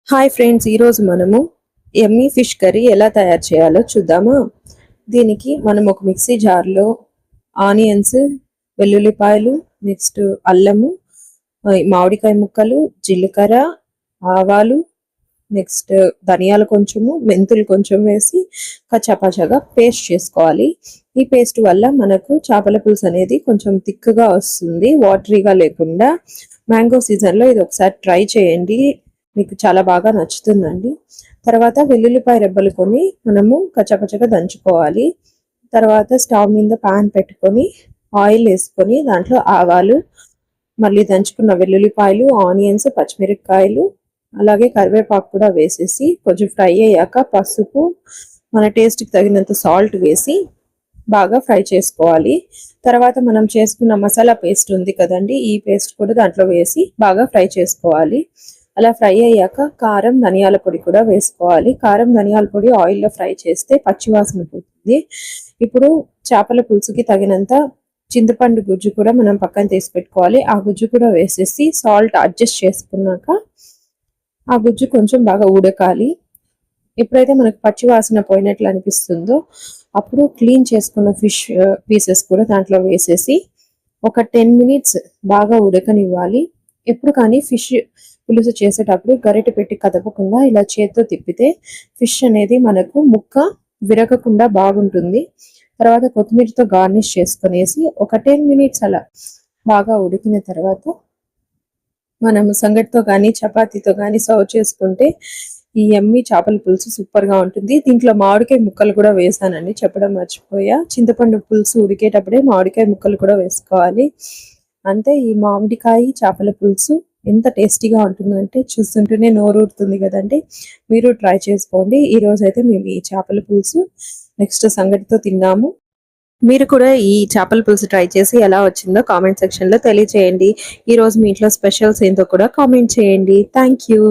Hi friends, ఈరోజు మనము Emmy fish curry ఎలా తయారు చేయాలో చూద్దామా. దీనికి మనం ఒక మిక్సీ జార్లో ఆనియన్స్, వెల్లుల్లిపాయలు, నెక్స్ట్ అల్లము, మామిడికాయ ముక్కలు, జీలకర్ర, ఆవాలు, నెక్స్ట్ ధనియాలు కొంచెము, మెంతులు కొంచెం వేసి కచ్చాపచ్చాగా పేస్ట్ చేసుకోవాలి. ఈ పేస్ట్ వల్ల మనకు చేపల పులుసు అనేది కొంచెం థిక్గా వస్తుంది, వాటరీగా లేకుండా. మ్యాంగో సీజన్లో ఇది ఒకసారి ట్రై చేయండి, మీకు చాలా బాగా నచ్చుతుందండి. తర్వాత వెల్లుల్లిపాయ రెబ్బలు కొని మనము కచ్చపచ్చగా దంచుకోవాలి. తర్వాత స్టవ్ మీద పాన్ పెట్టుకొని ఆయిల్ వేసుకొని దాంట్లో ఆవాలు, మళ్ళీ దంచుకున్న వెల్లుల్లిపాయలు, ఆనియన్స్, పచ్చిమిరపకాయలు, అలాగే కరివేపాకు కూడా వేసేసి కొంచెం ఫ్రై అయ్యాక పసుపు, మన టేస్ట్కి తగినంత సాల్ట్ వేసి బాగా ఫ్రై చేసుకోవాలి. తర్వాత మనం చేసుకున్న మసాలా పేస్ట్ ఉంది కదండి, ఈ పేస్ట్ కూడా దాంట్లో వేసి బాగా ఫ్రై చేసుకోవాలి. అలా ఫ్రై అయ్యాక కారం, ధనియాల పొడి కూడా వేసుకోవాలి. కారం, ధనియాల పొడి ఆయిల్లో ఫ్రై చేస్తే పచ్చివాసన పోతుంది. ఇప్పుడు చేపల పులుసుకి తగినంత చింతపండు గుజ్జు కూడా మనం పక్కన తీసి పెట్టుకోవాలి. ఆ గుజ్జు కూడా వేసేసి సాల్ట్ అడ్జస్ట్ చేసుకున్నాక ఆ గుజ్జు కొంచెం బాగా ఉడకాలి. ఎప్పుడైతే మనకు పచ్చివాసన పోయినట్లు అనిపిస్తుందో అప్పుడు క్లీన్ చేసుకున్న ఫిష్ పీసెస్ కూడా దాంట్లో వేసేసి ఒక 10 మినిట్స్ బాగా ఉడకనివ్వాలి. ఎప్పుడు కానీ ఫిష్ పులుసు చేసేటప్పుడు గరిటె పెట్టి కదపకుండా ఇలా చేత్తో తిప్పితే ఫిష్ అనేది మనకు ముక్క విరగకుండా బాగుంటుంది. తర్వాత కొత్తిమీరతో గార్నిష్ చేసుకునేసి ఒక 10 మినిట్స్ అలా బాగా ఉడికిన తర్వాత మనం సంగటితో కానీ చపాతీతో కానీ సర్వ్ చేసుకుంటే ఈ ఎమ్మీ చేపల పులుసు సూపర్గా ఉంటుంది. దీంట్లో మామిడికాయ ముక్కలు కూడా వేసానండి, చెప్పడం మర్చిపోయా. చింతపండు పులుసు ఉడికేటప్పుడే మామిడికాయ ముక్కలు కూడా వేసుకోవాలి. అంతే, ఈ మామిడికాయ చేపల పులుసు ఎంత టేస్టీగా ఉంటుందంటే చూస్తుంటేనే నోరూరుతుంది కదండి. మీరు ట్రై చేసుకోండి. ఈ రోజు అయితే మేము ఈ చేపల పులుసు నెక్స్ట్ సంగటితో తిన్నాము. మీరు కూడా ఈ చేపల పులుసు ట్రై చేసి ఎలా వచ్చిందో కామెంట్ సెక్షన్లో తెలియజేయండి. ఈ రోజు మీ ఇంట్లో స్పెషల్స్ ఏంటో కూడా కామెంట్ చేయండి. Thank you.